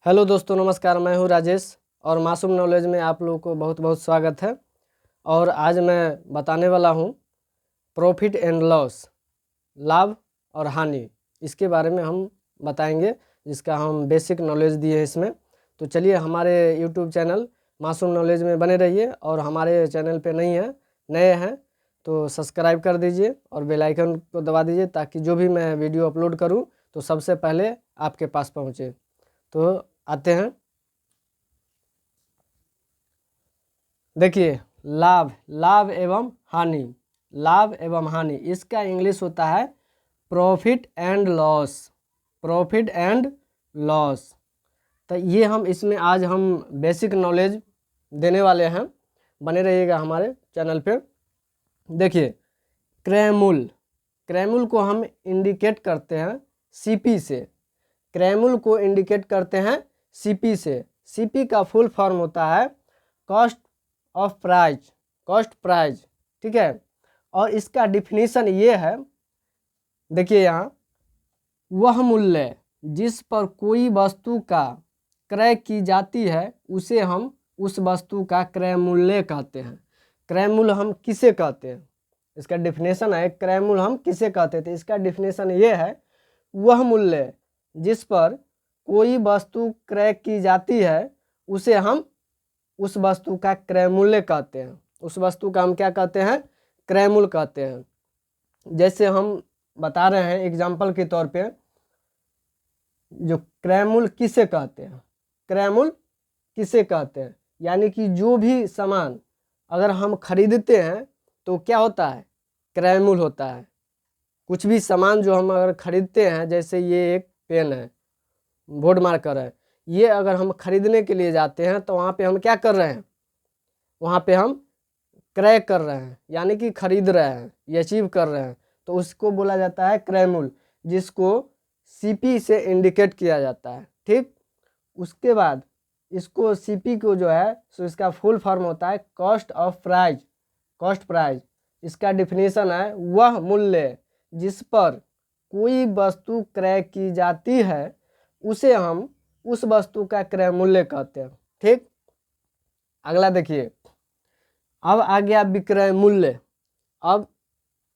Hello दोस्तों, नमस्कार। मैं हूं राजेश और मासूम नॉलेज में आप लोगों को बहुत बहुत स्वागत है। और आज मैं बताने वाला हूं प्रॉफिट एंड लॉस, लाभ और हानि, इसके बारे में हम बताएंगे, जिसका हम बेसिक नॉलेज दिए हैं इसमें। तो चलिए, हमारे यूट्यूब चैनल मासूम नॉलेज में बने रहिए और हमारे चैनल पे नए हैं तो सब्सक्राइब कर दीजिए और बेल आइकन को दबा दीजिए, ताकि जो भी मैं वीडियो अपलोड करूं तो सबसे पहले आपके पास पहुंचे। तो आते हैं, देखिए, लाभ लाभ एवं हानि। लाभ एवं हानि, इसका इंग्लिश होता है profit and loss. Profit and loss. तो ये हम इसमें आज हम बेसिक नॉलेज देने वाले हैं, बने रहिएगा हमारे चैनल पे। देखिए, क्रय मूल्य को हम इंडिकेट करते हैं सीपी से। क्रय मूल्य को इंडिकेट करते हैं सीपी से। सीपी का फुल फॉर्म होता है cost of price, cost price, ठीक है। और इसका डिफिनीशन ये है, देखिए यहाँ, वह मूल्य जिस पर कोई वस्तु का क्रय की जाती है उसे हम उस वस्तु का क्रय मूल्य कहते हैं। क्रय मूल्य हम किसे कहते हैं, इसका डिफिनेशन है क्रय मूल्य हम किसे कहते थे। इसका डिफिनेशन ये है, वह मूल्य जिस पर कोई वस्तु क्रय की जाती है उसे हम उस वस्तु का क्रय मूल्य कहते हैं। उस वस्तु का हम क्या कहते हैं, क्रय मूल्य कहते हैं। जैसे हम बता रहे हैं एग्जाम्पल के तौर पे, जो क्रय मूल्य किसे कहते हैं, क्रय मूल्य किसे कहते हैं, यानी कि जो भी सामान अगर हम खरीदते हैं तो क्या होता है, क्रय मूल्य होता है। कुछ भी सामान जो हम अगर खरीदते हैं, जैसे ये एक पेन है, बोर्ड मार्कर है, ये अगर हम खरीदने के लिए जाते हैं तो वहाँ पे हम क्या कर रहे हैं, वहाँ पे हम क्रय कर रहे हैं, यानी कि खरीद रहे हैं, ये अचीव कर रहे हैं। तो उसको बोला जाता है क्रय मूल्य, जिसको सीपी से इंडिकेट किया जाता है, ठीक। उसके बाद इसको सीपी को जो है सो इसका फुल फॉर्म होता है cost of price, cost price. इसका डिफिनेशन है, वह मूल्य जिस पर कोई वस्तु क्रय की जाती है उसे हम उस वस्तु का क्रय मूल्य कहते हैं, ठीक। अगला देखिए, अब आ गया विक्रय मूल्य। अब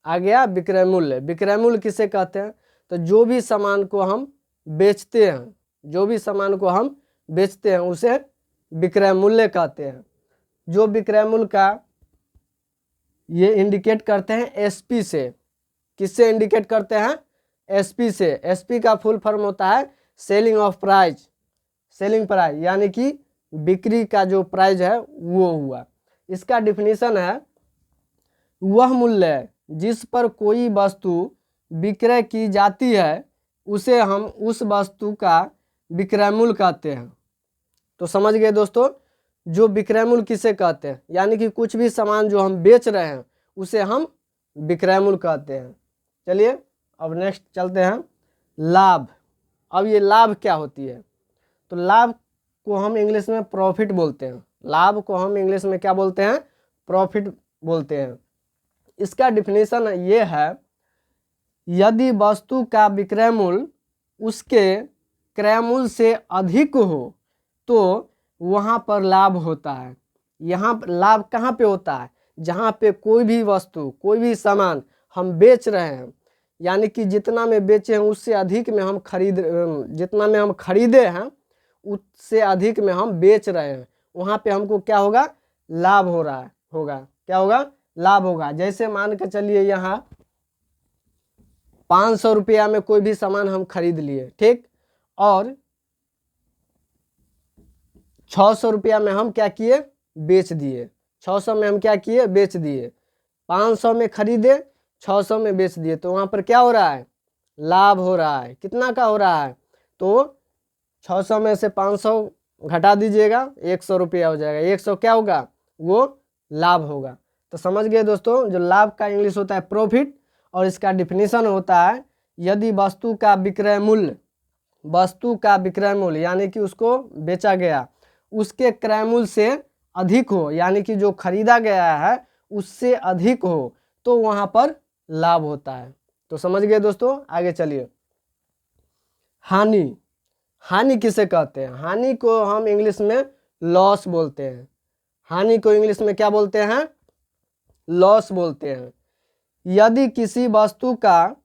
आ गया विक्रय मूल्य। विक्रय मूल्य किसे कहते हैं, तो जो भी सामान को हम बेचते हैं, जो भी सामान को हम बेचते हैं उसे विक्रय मूल्य कहते हैं। जो विक्रय मूल्य का ये इंडिकेट करते हैं एसपी से। किससे इंडिकेट करते हैं, एसपी से। एसपी का फुल फॉर्म होता है selling of price, selling price, यानी कि बिक्री का जो प्राइस है वो हुआ। इसका डिफिनीशन है, वह मूल्य जिस पर कोई वस्तु विक्रय की जाती है उसे हम उस वस्तु का विक्रय मूल्य कहते हैं। तो समझ गए दोस्तों, जो विक्रय मूल्य किसे कहते हैं, यानी कि कुछ भी सामान जो हम बेच रहे हैं उसे हम विक्रय मूल्य कहते हैं। चलिए अब नेक्स्ट चलते हैं, लाभ। अब ये लाभ क्या होती है, तो लाभ को हम इंग्लिश में प्रॉफिट बोलते हैं। लाभ को हम इंग्लिश में क्या बोलते हैं, प्रॉफिट बोलते हैं। इसका डिफिनेशन ये है, यदि वस्तु का विक्रय मूल्य उसके क्रय मूल्य से अधिक हो तो वहाँ पर लाभ होता है। यहाँ लाभ कहाँ पे होता है, जहाँ पे कोई भी वस्तु, कोई भी सामान हम बेच रहे हैं, यानी कि जितना में बेचे हैं उससे अधिक में हम जितना में हम खरीदे हैं उससे अधिक में हम बेच रहे हैं, वहाँ पे हमको क्या होगा, लाभ हो रहा है, होगा, क्या होगा, लाभ होगा। जैसे मान के चलिए, यहाँ 500 रुपया में कोई भी सामान हम खरीद लिए, ठीक, और 600 रुपया में हम क्या किए, बेच दिए। 600 में हम क्या किए, बेच दिए। 500 में खरीदे, 600 में बेच दिए, तो वहाँ पर क्या हो रहा है, लाभ हो रहा है। कितना का हो रहा है, तो 600 में से 500 घटा दीजिएगा, 100 रुपया हो जाएगा। 100 क्या होगा, वो लाभ होगा। तो समझ गए दोस्तों, जो लाभ का इंग्लिश होता है प्रॉफिट, और इसका डिफिनीशन होता है, यदि वस्तु का विक्रय मूल्य, वस्तु का विक्रय मूल्य यानी कि उसको बेचा गया, उसके क्रय मूल्य से अधिक हो, यानी कि जो खरीदा गया है उससे अधिक हो, तो वहाँ पर लाभ होता है। तो समझ गए दोस्तों, आगे चलिए। हानि। हानि किसे कहते हैं? हानि को हम इंग्लिश में लॉस बोलते हैं। हानि को इंग्लिश में क्या बोलते हैं? लॉस बोलते हैं। यदि किसी वस्तु का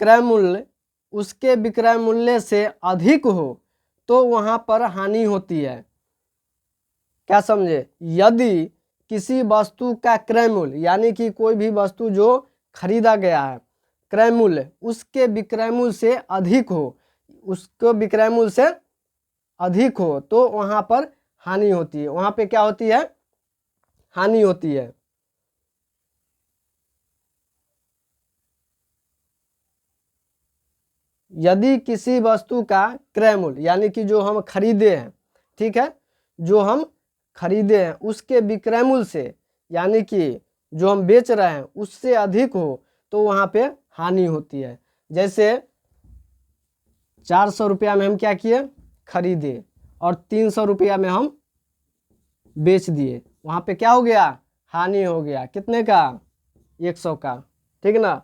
क्रय मूल्य उसके विक्रय मूल्य से अधिक हो तो वहां पर हानि होती है। क्या समझे? यदि किसी वस्तु का क्रय मूल्य यानी कि कोई भी वस्तु जो खरीदा गया है, क्रय मूल्य उसके विक्रय मूल्य से अधिक हो, उसको विक्रय मूल्य से अधिक हो तो वहां पर हानि होती है। वहां पे क्या होती है? हानि होती है। यदि किसी वस्तु का क्रय मूल्य यानी कि जो हम खरीदे हैं, ठीक है, जो हम खरीदे हैं उसके विक्रय मूल्य से यानी कि जो हम बेच रहे हैं उससे अधिक हो तो वहां पे हानि होती है। जैसे 400 रुपया में हम क्या किए? खरीदे और 300 रुपया में हम बेच दिए, वहां पे क्या हो गया? हानि हो गया। कितने का? 100 का। ठीक ना?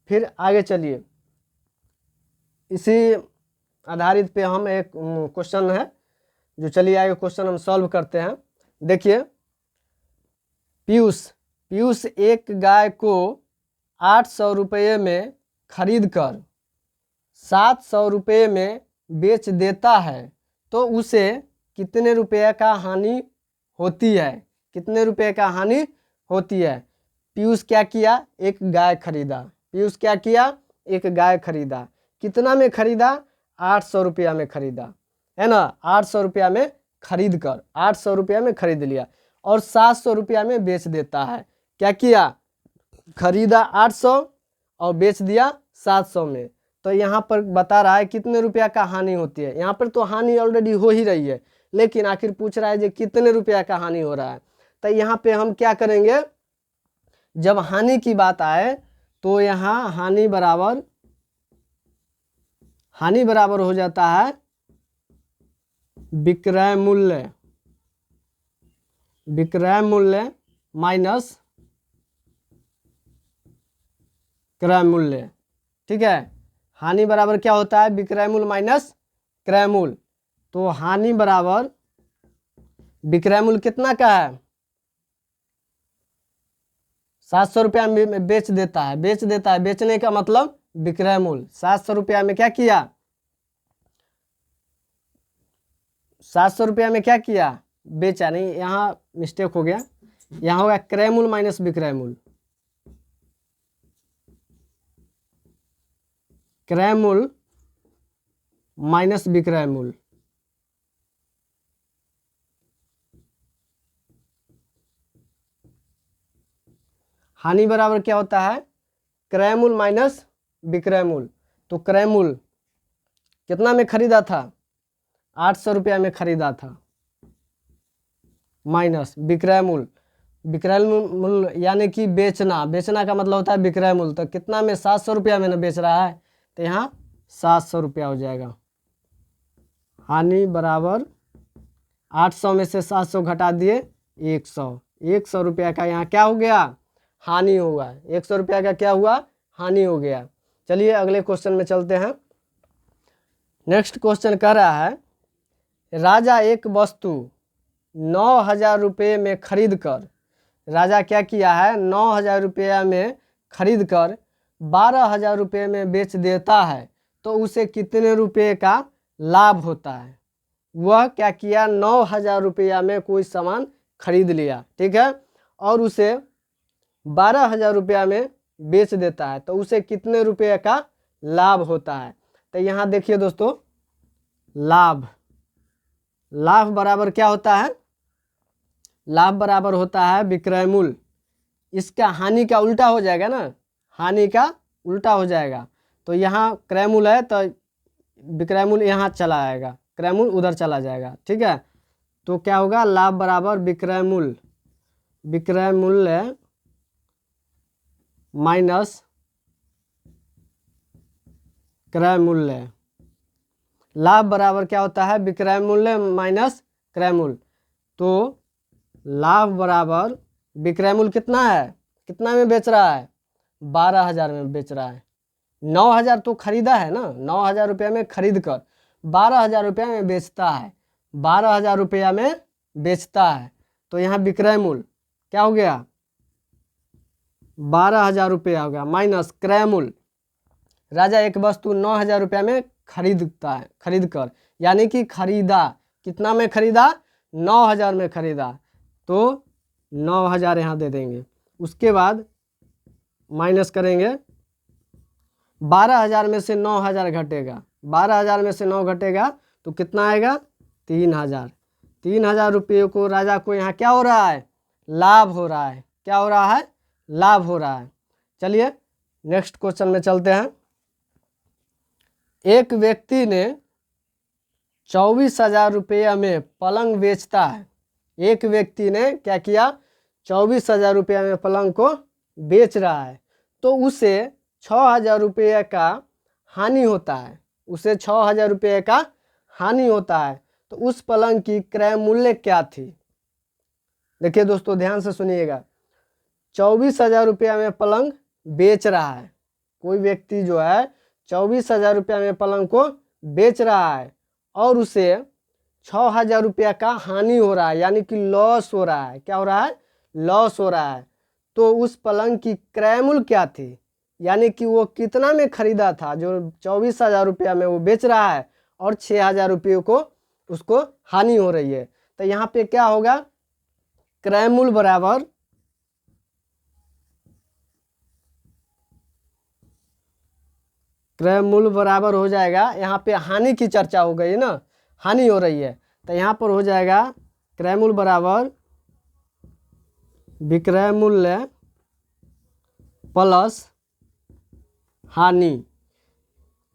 फिर आगे चलिए, इसी आधारित पे हम एक क्वेश्चन है जो, चलिए आगे क्वेश्चन हम सॉल्व करते हैं। देखिए, पीयूष एक गाय को 800 रुपये में खरीद कर 700 रुपये में बेच देता है तो उसे कितने रुपये का हानि होती है? कितने रुपये का हानि होती है? पीयूष क्या किया? एक गाय खरीदा। पीयूष क्या किया? एक गाय खरीदा। कितना में खरीदा? 800 रुपया में खरीदा, है ना? 800 रुपया में खरीद कर 800 रुपया में खरीद लिया और 700 रुपया में बेच देता है। क्या किया? खरीदा 800 और बेच दिया 700 में। तो यहाँ पर बता रहा है कितने रुपया का हानि होती है। यहाँ पर तो हानि ऑलरेडी हो ही रही है, लेकिन आखिर पूछ रहा है जो कितने रुपया का हानि हो रहा है। तो यहाँ पे हम क्या करेंगे? जब हानि की बात आए तो यहाँ हानि बराबर हो जाता है विक्रय मूल्य माइनस क्रय मूल्य। ठीक है, हानि बराबर क्या होता है? विक्रय मूल्य माइनस क्रय मूल्य। तो हानि बराबर विक्रय मूल्य कितना का है? 700 रुपया में बेच देता है। बेचने का मतलब विक्रय मूल्य। 700 रुपया में क्या किया? 700 रुपया में क्या किया? बेचा। नहीं, यहाँ मिस्टेक हो गया, यहाँ होगा क्रय मूल्य माइनस विक्रय मूल्य। क्रय मूल्य माइनस विक्रय मूल्य। हानि बराबर क्या होता है? क्रय मूल्य माइनस विक्रय मूल्य। तो क्रय मूल्य कितना में खरीदा था? 800 रुपया में खरीदा था, माइनस विक्रय मूल्य। विक्रय मूल्य यानी कि बेचना का मतलब होता है विक्रय मूल्य। तो कितना में? 700 रुपया में ना बेच रहा है, तो यहाँ 700 रुपया हो जाएगा। हानि बराबर 800 में से 700 घटा दिए 100 रुपया का यहाँ क्या हो गया? हानि हुआ। 100 रुपया का क्या हुआ? हानि हो गया। चलिए अगले क्वेश्चन में चलते हैं। नेक्स्ट क्वेश्चन कह रहा है, राजा एक वस्तु 9,000 रुपये में खरीद कर, राजा क्या किया है? 9,000 रुपया में खरीद कर 12,000 रुपये में बेच देता है तो उसे कितने रुपये का लाभ होता है? वह क्या किया? 9,000 रुपया में कोई सामान खरीद लिया, ठीक है, और उसे 12,000 रुपया में बेच देता है तो उसे कितने रुपये का लाभ होता है? तो यहाँ देखिए दोस्तों, लाभ बराबर क्या होता है? लाभ बराबर होता है विक्रय मूल्य। इसका हानि का उल्टा हो जाएगा ना, हानि का उल्टा हो जाएगा। तो यहाँ क्रय मूल्य है तो विक्रय मूल्य यहाँ चला आएगा, क्रय मूल्य उधर चला जाएगा। ठीक है, तो क्या होगा? लाभ बराबर विक्रय मूल्य माइनस क्रय मूल्य। लाभ बराबर क्या होता है? विक्रय मूल्य माइनस क्रय मूल्य। तो लाभ बराबर विक्रय मूल्य कितना है? कितना में बेच रहा है? 12,000 में बेच रहा है। 9,000 तो खरीदा है ना, 9,000 रुपया में खरीद कर 12,000 रुपया में बेचता है, 12,000 रुपया में बेचता है। तो यहाँ विक्रय मूल्य क्या हो गया, 12,000 रुपया हो गया, माइनस क्रय मूल्य, राजा एक वस्तु 9,000 रुपया में खरीदता है, खरीद कर, यानी कि खरीदा, कितना में खरीदा, 9,000 में खरीदा, तो 9,000 यहाँ दे देंगे। उसके बाद माइनस करेंगे, 12,000 में से 9,000 घटेगा, 12,000 में से 9 घटेगा तो कितना आएगा, 3,000। 3,000 रुपये को राजा को यहाँ क्या हो रहा है, लाभ हो रहा है, क्या हो रहा है, लाभ हो रहा है। चलिए नेक्स्ट क्वेश्चन में चलते हैं। एक व्यक्ति ने 24,000 रुपये में पलंग बेचता है, एक व्यक्ति ने क्या किया, 24,000 रुपये में पलंग को बेच रहा है, तो उसे 6,000 रुपये का हानि होता है, उसे 6,000 रुपये का हानि होता है। तो उस पलंग की क्रय मूल्य क्या थी। देखिए दोस्तों ध्यान से सुनिएगा, 24,000 रुपया में पलंग बेच रहा है, कोई व्यक्ति जो है 24,000 रुपया में पलंग को बेच रहा है और उसे 6,000 रुपया का हानि हो रहा है, यानी कि लॉस हो रहा है, क्या हो रहा है, लॉस हो रहा है। तो उस पलंग की क्रय मूल्य क्या थी, यानी कि वो कितना में खरीदा था, जो 24,000 रुपया में वो बेच रहा है और 6,000 रुपये को उसको हानि हो रही है। तो यहाँ पे क्या होगा, क्रय मूल्य बराबर क्रय मूल्य बराबर हो जाएगा, यहाँ पे हानि की चर्चा हो गई ना, हानि हो रही है, तो यहाँ पर हो जाएगा क्रय मूल्य बराबर विक्रय मूल्य प्लस हानि।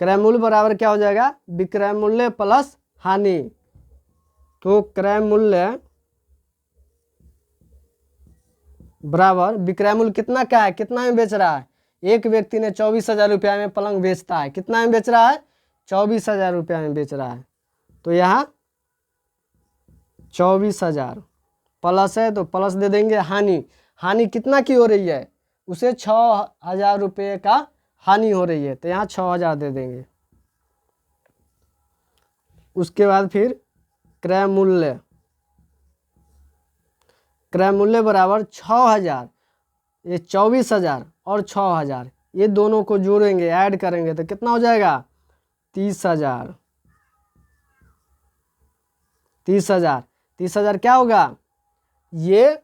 क्रय मूल्य बराबर क्या हो जाएगा, विक्रय मूल्य प्लस हानि। तो क्रय मूल्य बराबर विक्रय मूल्य कितना क्या है, कितना में बेच रहा है, एक व्यक्ति ने 24,000 रुपया में पलंग बेचता है, कितना में बेच रहा है, 24,000 रुपया में बेच रहा है। तो यहाँ 24,000 प्लस है तो प्लस दे देंगे हानि, हानि कितना की हो रही है, उसे 6,000 रुपये का हानि हो रही है, तो यहाँ 6,000 दे देंगे। उसके बाद फिर क्रय मूल्य, क्रय मूल्य बराबर 6,000, ये 24,000 और 6,000 ये दोनों को जोड़ेंगे, ऐड करेंगे तो कितना हो जाएगा, 30,000। 30,000, 30,000 क्या होगा, ये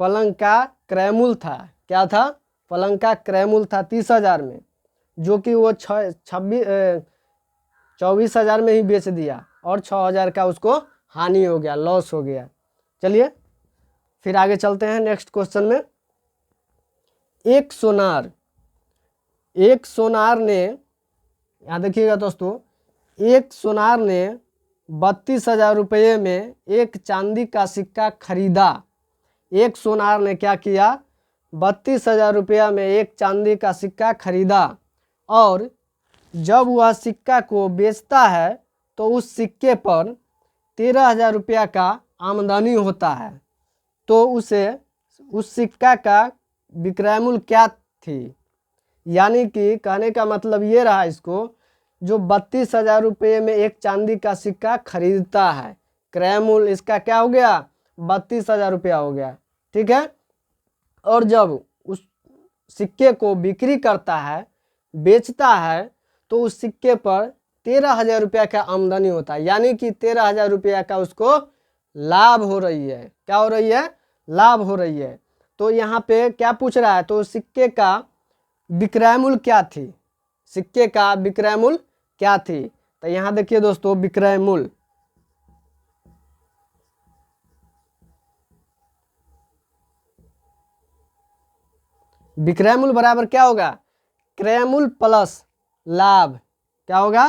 पलंग का क्रय मूल्य था, क्या था, पलंग का क्रय मूल्य था 30,000 में, जो कि वो 24,000 में ही बेच दिया और 6,000 का उसको हानि हो गया, लॉस हो गया। चलिए फिर आगे चलते हैं नेक्स्ट क्वेश्चन में। एक सोनार, एक सोनार ने, यहाँ देखिएगा दोस्तों, एक सोनार ने 32,000 रुपये में एक चांदी का सिक्का खरीदा। एक सोनार ने क्या किया, 32,000 रुपया में एक चांदी का सिक्का खरीदा और जब वह सिक्का को बेचता है तो उस सिक्के पर 13,000 रुपया का आमदनी होता है। तो उसे उस सिक्का का विक्रय मूल्य क्या थी, यानी कि कहने का मतलब ये रहा इसको, जो 32,000 रुपये में एक चांदी का सिक्का खरीदता है, क्रय मूल्य इसका क्या हो गया, 32,000 रुपया हो गया, ठीक है। और जब उस सिक्के को बिक्री करता है, बेचता है, तो उस सिक्के पर 13,000 रुपया का आमदनी होता है, यानी कि 13,000 रुपया का उसको लाभ हो रही है, क्या हो रही है, लाभ हो रही है। तो यहाँ पे क्या पूछ रहा है, तो सिक्के का विक्रय मूल्य क्या थी, सिक्के का विक्रय मूल्य क्या थी। तो यहाँ देखिए दोस्तों, विक्रय मूल्य विक्रय मूल्य बराबर क्या होगा, क्रय मूल्य प्लस लाभ, क्या होगा,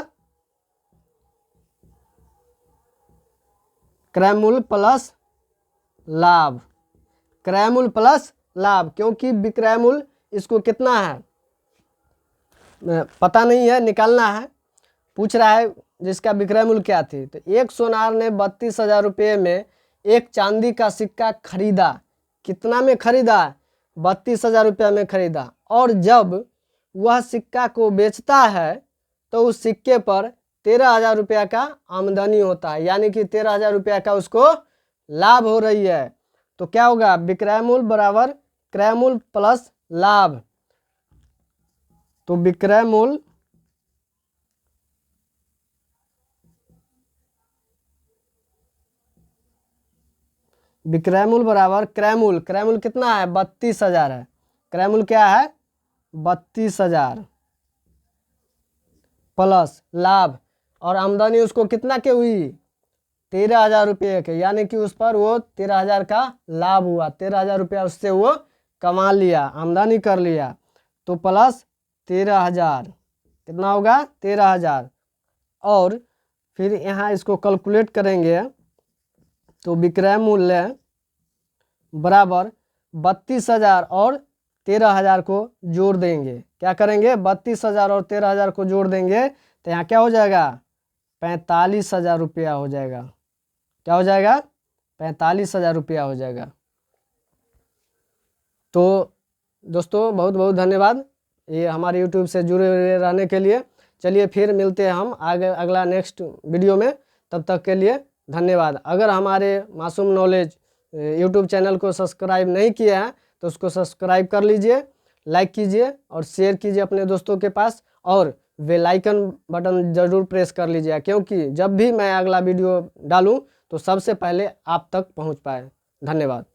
क्रय मूल्य प्लस लाभ, क्रय मूल्य प्लस लाभ, क्योंकि विक्रय मूल्य इसको कितना है पता नहीं है, निकालना है, पूछ रहा है जिसका विक्रय मूल्य क्या थी। तो एक सोनार ने 32,000 रुपये में एक चांदी का सिक्का खरीदा, कितना में खरीदा, 32,000 रुपया में खरीदा, और जब वह सिक्का को बेचता है तो उस सिक्के पर 13,000 रुपया का आमदनी होता है, यानी कि 13,000 रुपया का उसको लाभ हो रही है। तो क्या होगा, विक्रय मूल्य बराबर क्रय मूल्य प्लस लाभ। तो विक्रय मूल्य बराबर क्रय मूल्य, क्रय मूल्य कितना है 32,000 है, क्रय मूल्य क्या है 32,000 प्लस लाभ, और आमदनी उसको कितना के हुई 13,000 रुपये के, यानी कि उस पर वो 13,000 का लाभ हुआ, 13,000 रुपया उससे वो कमा लिया, आमदनी कर लिया। तो प्लस 13,000 कितना होगा 13,000, और फिर यहाँ इसको कैलकुलेट करेंगे तो विक्रय मूल्य बराबर 32,000 और 13,000 को जोड़ देंगे। क्या करेंगे 32,000 और 13,000 को जोड़ देंगे तो यहाँ क्या हो जाएगा 45,000 रुपया हो जाएगा। क्या हो जाएगा 45,000 रुपया हो जाएगा। तो दोस्तों बहुत बहुत धन्यवाद ये हमारे YouTube से जुड़े हुए रहने के लिए। चलिए फिर मिलते हैं हम आगे अगला नेक्स्ट वीडियो में, तब तक के लिए धन्यवाद। अगर हमारे मासूम नॉलेज YouTube चैनल को सब्सक्राइब नहीं किया है तो उसको सब्सक्राइब कर लीजिए, लाइक कीजिए और शेयर कीजिए अपने दोस्तों के पास, और बेल आइकन बटन ज़रूर प्रेस कर लीजिए, क्योंकि जब भी मैं अगला वीडियो डालूं तो सबसे पहले आप तक पहुंच पाए। धन्यवाद।